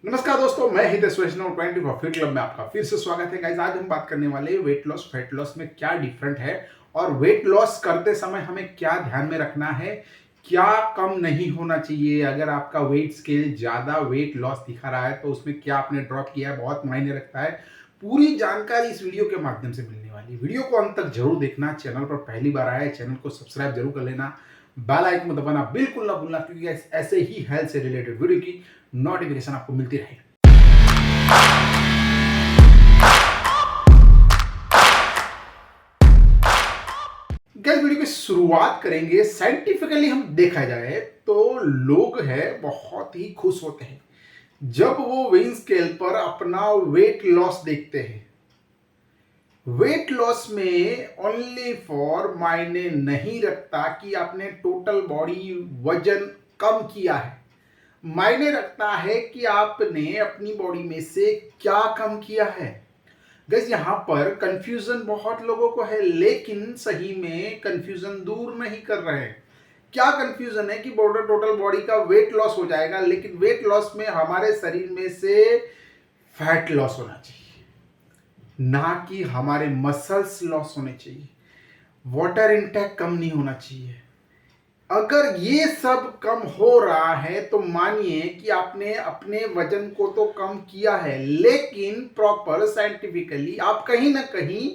नमस्कार दोस्तों, मैं हितेश वैष्णव 24 फिट क्लब में आपका फिर से स्वागत है। गाइस, आज हम बात करने वाले वेट लॉस फैट लॉस में क्या डिफरेंट है और वेट लॉस करते समय हमें क्या ध्यान में रखना है, क्या कम नहीं होना चाहिए। अगर आपका वेट स्केल ज़्यादा वेट लॉस दिखा रहा है तो उसमें क्या आपने ड्रॉप किया है, बहुत मायने रखता है। पूरी जानकारी इस वीडियो के माध्यम से मिलने वाली है। वीडियो को अंत तक जरूर देखना। चैनल पर पहली बार आया है, चैनल को सब्सक्राइब जरूर कर लेना। बेल आइकन को दबाना बिल्कुल ना भूलना, क्योंकि ऐसे ही हेल्थ से रिलेटेड वीडियो की नोटिफिकेशन आपको मिलती रहेगी। गैस, वीडियो की शुरुआत करेंगे। साइंटिफिकली हम देखा जाए तो लोग हैं बहुत ही खुश होते हैं जब वो वेइंग स्केल पर अपना वेट लॉस देखते हैं। वेट लॉस में ओनली फॉर मायने नहीं रखता कि आपने टोटल बॉडी वजन कम किया है। मायने रखता है कि आपने अपनी बॉडी में से क्या कम किया है। गैस, यहाँ पर कंफ्यूजन बहुत लोगों को है, लेकिन सही में कंफ्यूजन दूर नहीं कर रहे हैं। क्या कंफ्यूजन है कि बॉर्डर टोटल बॉडी का वेट लॉस हो जाएगा, लेकिन वेट लॉस में हमारे शरीर में से फैट लॉस होना चाहिए, ना कि हमारे मसल्स लॉस होने चाहिए। वाटर इनटेक कम नहीं होना चाहिए। अगर ये सब कम हो रहा है तो मानिए कि आपने अपने वजन को तो कम किया है, लेकिन प्रॉपर साइंटिफिकली आप कहीं ना कहीं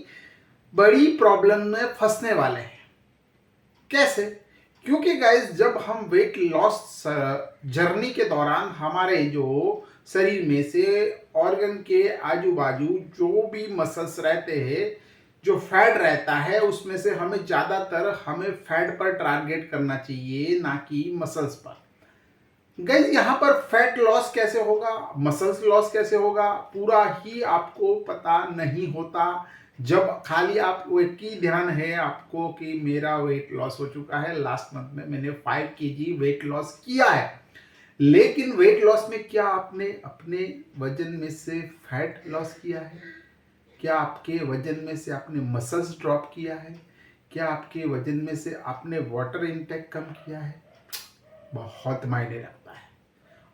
बड़ी प्रॉब्लम में फंसने वाले हैं। कैसे? क्योंकि गाइस, जब हम वेट लॉस जर्नी के दौरान हमारे जो शरीर में से ऑर्गन के आजू बाजू जो भी मसल्स रहते हैं, जो फैट रहता है, उसमें से हमें फैट पर टारगेट करना चाहिए, ना कि मसल्स पर। गाइस, यहाँ पर फैट लॉस कैसे होगा, मसल्स लॉस कैसे होगा, पूरा ही आपको पता नहीं होता। जब खाली आप एक ही ध्यान है आपको कि मेरा वेट लॉस हो चुका है, लास्ट मंथ में मैंने 5 kg वेट लॉस किया है, लेकिन वेट लॉस में क्या आपने अपने वजन में से फैट लॉस किया है? क्या आपके वजन में से आपने मसल्स ड्रॉप किया है? क्या आपके वजन में से आपने वाटर इनटेक कम किया है? बहुत मायने रखता है।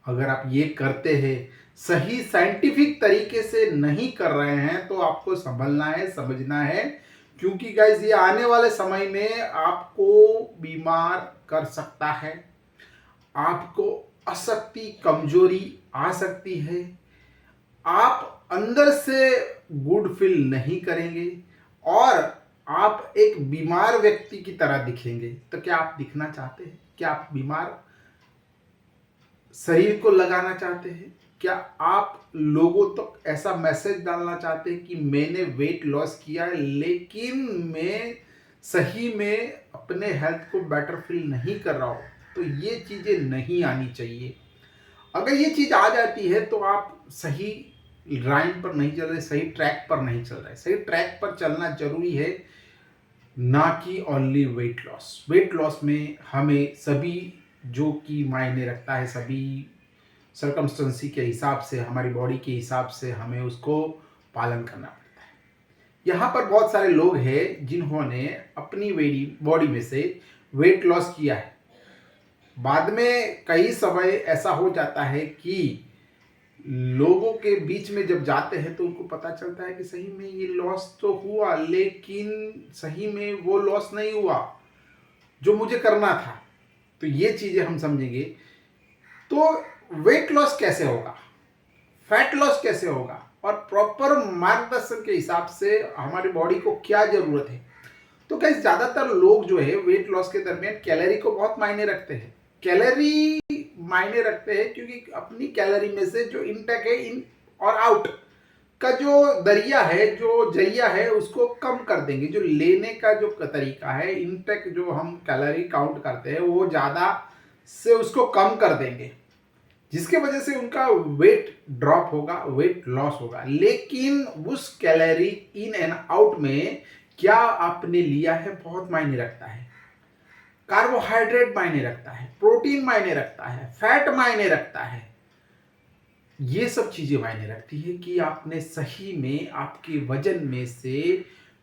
अगर आप ये करते हैं, सही साइंटिफिक तरीके से नहीं कर रहे हैं, तो आपको संभलना है, समझना है। क्योंकि गाइस, ये आने वाले समय में आपको बीमार कर सकता है। आपको अशक्ति, कमजोरी आ सकती है। आप अंदर से गुड फील नहीं करेंगे और आप एक बीमार व्यक्ति की तरह दिखेंगे। तो क्या आप दिखना चाहते हैं? क्या आप बीमार शरीर को लगाना चाहते हैं? क्या आप लोगों तक ऐसा मैसेज डालना चाहते हैं कि मैंने वेट लॉस किया है, लेकिन मैं सही में अपने हेल्थ को बेटर फील नहीं कर रहा हूं? तो ये चीजें नहीं आनी चाहिए। अगर ये चीज आ जाती है तो आप सही लाइन पर नहीं चल रहे, सही ट्रैक पर नहीं चल रहे। सही ट्रैक पर चलना जरूरी है, ना कि only weight loss. Weight loss में हमें सभी जो कि मायने रखता है, सभी सरकमस्टेंसी के हिसाब से, हमारी बॉडी के हिसाब से हमें उसको पालन करना पड़ता है। यहाँ पर बहुत सारे लोग हैं जिन्होंने अपनी बॉडी में से वेट लॉस किया है। बाद में कई समय ऐसा हो जाता है कि लोगों के बीच में जब जाते हैं तो उनको पता चलता है कि सही में ये लॉस तो हुआ, लेकिन सही में वो लॉस नहीं हुआ जो मुझे करना था। तो ये चीजें हम समझेंगे। तो वेट लॉस कैसे होगा, फैट लॉस कैसे होगा, और प्रॉपर मार्गदर्शन के हिसाब से हमारी बॉडी को क्या जरूरत है। तो गाइस, ज्यादातर लोग जो है वेट लॉस के दरमियान कैलोरी को बहुत मायने रखते हैं। कैलोरी मायने रखते हैं क्योंकि अपनी कैलोरी में से जो इनटेक है, इन और आउट का जो दरिया है, जो जरिया है, उसको कम कर देंगे। जो लेने का जो तरीका है, इनटेक जो हम कैलोरी काउंट करते हैं, वो ज्यादा से उसको कम कर देंगे, जिसके वजह से उनका वेट ड्रॉप होगा, वेट लॉस होगा। लेकिन उस कैलोरी इन एंड आउट में क्या आपने लिया है बहुत मायने रखता है। कार्बोहाइड्रेट मायने रखता है, प्रोटीन मायने रखता है, फैट मायने रखता है। ये सब चीजें मायने रखती है कि आपने सही में आपके वजन में से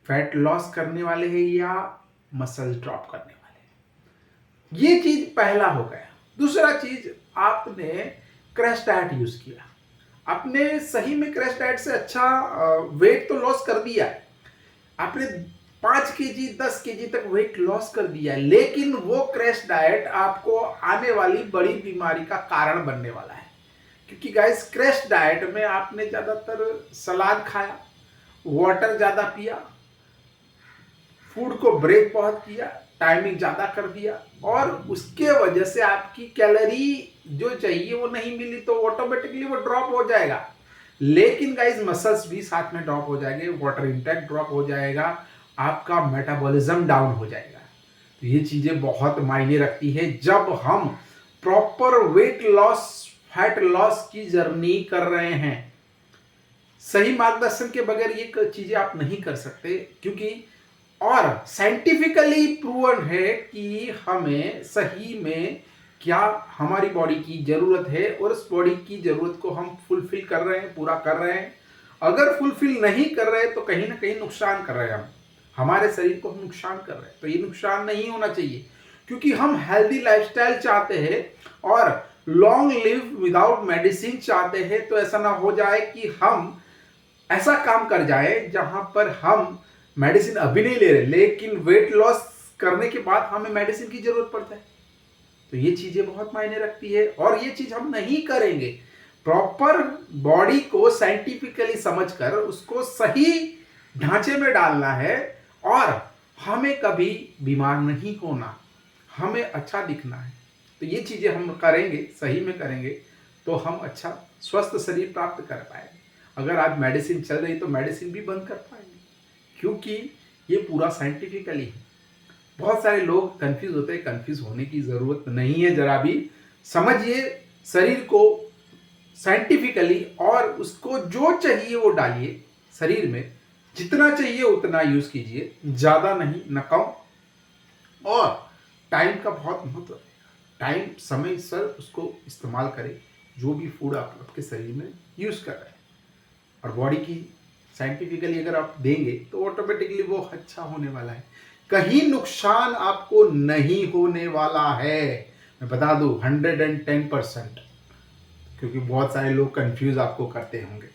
फैट लॉस करने वाले हैं या मसल ड्रॉप करने वाले हैं। ये चीज पहला हो गया। दूसरा चीज, आपने क्रैश डाइट यूज किया। आपने सही में क्रैश डाइट से अच्छा वेट तो लॉस कर दिया है, आपने 5 केजी 10 केजी तक वेट लॉस कर दिया है, लेकिन वो क्रैश डाइट आपको आने वाली बड़ी बीमारी का कारण बनने वाला है। क्योंकि गाइस क्रैश डाइट में आपने ज़्यादातर सलाद खाया, वाटर ज़्यादा पिया, फूड को ब्रेक बहुत किया, टाइमिंग ज़्यादा कर दिया, और उसके वजह से आपकी कैलोरी जो चाहिए वो नहीं मिली, तो ऑटोमेटिकली वो ड्रॉप हो जाएगा। लेकिन गाइस मसल्स भी साथ में ड्रॉप हो जाएंगे, वाटर इंटेक ड्रॉप हो जाएगा, आपका मेटाबॉलिज्म डाउन हो जाएगा। तो ये चीज़ें बहुत मायने रखती है जब हम proper weight loss, fat loss की जर्नी कर रहे हैं। सही मार्गदर्शन के बगैर ये चीज़ें आप नहीं कर सकते, क्योंकि और साइंटिफिकली प्रूवन है कि हमें सही में क्या हमारी बॉडी की जरूरत है, और उस बॉडी की जरूरत को हम फुलफिल कर रहे हैं, पूरा कर रहे हैं। अगर फुलफिल नहीं कर रहे तो कहीं ना कहीं नुकसान कर रहे हैं, हम हमारे शरीर को हम नुकसान कर रहे हैं। तो ये नुकसान नहीं होना चाहिए, क्योंकि हम हेल्दी लाइफस्टाइल चाहते हैं और लॉन्ग लिव विदाउट मेडिसिन चाहते हैं। तो ऐसा ना हो जाए कि हम ऐसा काम कर जाए जहां पर हम मेडिसिन अभी नहीं ले रहे, लेकिन वेट लॉस करने के बाद हमें मेडिसिन की जरूरत पड़ता है। तो ये चीजें बहुत मायने रखती है, और ये चीज हम नहीं करेंगे। प्रॉपर बॉडी को साइंटिफिकली समझकर उसको सही ढांचे में डालना है, और हमें कभी बीमार नहीं होना, हमें अच्छा दिखना है। तो ये चीजें हम करेंगे, सही में करेंगे, तो हम अच्छा स्वस्थ शरीर प्राप्त कर पाएंगे। अगर आज मेडिसिन चल रही तो मेडिसिन भी बंद कर पाएंगे, क्योंकि ये पूरा साइंटिफिकली है। बहुत सारे लोग कंफ्यूज होते हैं, कंफ्यूज होने की जरूरत नहीं है, जरा भी समझिए शरीर को साइंटिफिकली, और उसको जो चाहिए वो डालिए शरीर में, जितना चाहिए उतना यूज कीजिए, ज्यादा नहीं न कम। और टाइम का बहुत महत्व है, टाइम समय सर उसको इस्तेमाल करें, जो भी फूड आप आपके शरीर में यूज कर रहे हैं। और बॉडी की साइंटिफिकली अगर आप देंगे तो ऑटोमेटिकली वो अच्छा होने वाला है, कहीं नुकसान आपको नहीं होने वाला है। मैं बता दूं 110%, क्योंकि बहुत सारे लोग कंफ्यूज आपको करते होंगे,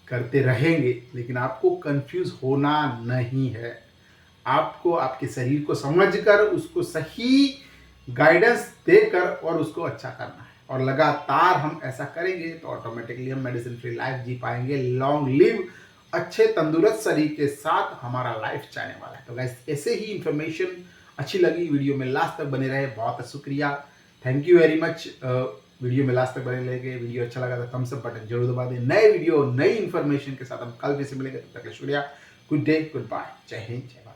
करते रहेंगे, लेकिन आपको कंफ्यूज होना नहीं है। आपको आपके शरीर को समझकर उसको सही गाइडेंस देकर और उसको अच्छा करना है, और लगातार हम ऐसा करेंगे तो ऑटोमेटिकली हम मेडिसिन फ्री लाइफ जी पाएंगे, लॉन्ग लिव अच्छे तंदुरुस्त शरीर के साथ हमारा लाइफ जाने वाला है। तो गाइस ऐसे ही इंफॉर्मेशन अच्छी लगी, वीडियो में लास्ट तक बने रहे, बहुत शुक्रिया, thank you very much. Video में लास्ट तक बने रहेंगे, वीडियो अच्छा लगा तो थम्स अप बटन जरूर दबा दें। नए वीडियो नई इंफॉर्मेशन के साथ हम कल फिर से मिलेंगे, तब तक के शुक्रिया, गुड डे, गुड बाय, जय हिंद, जय भारत।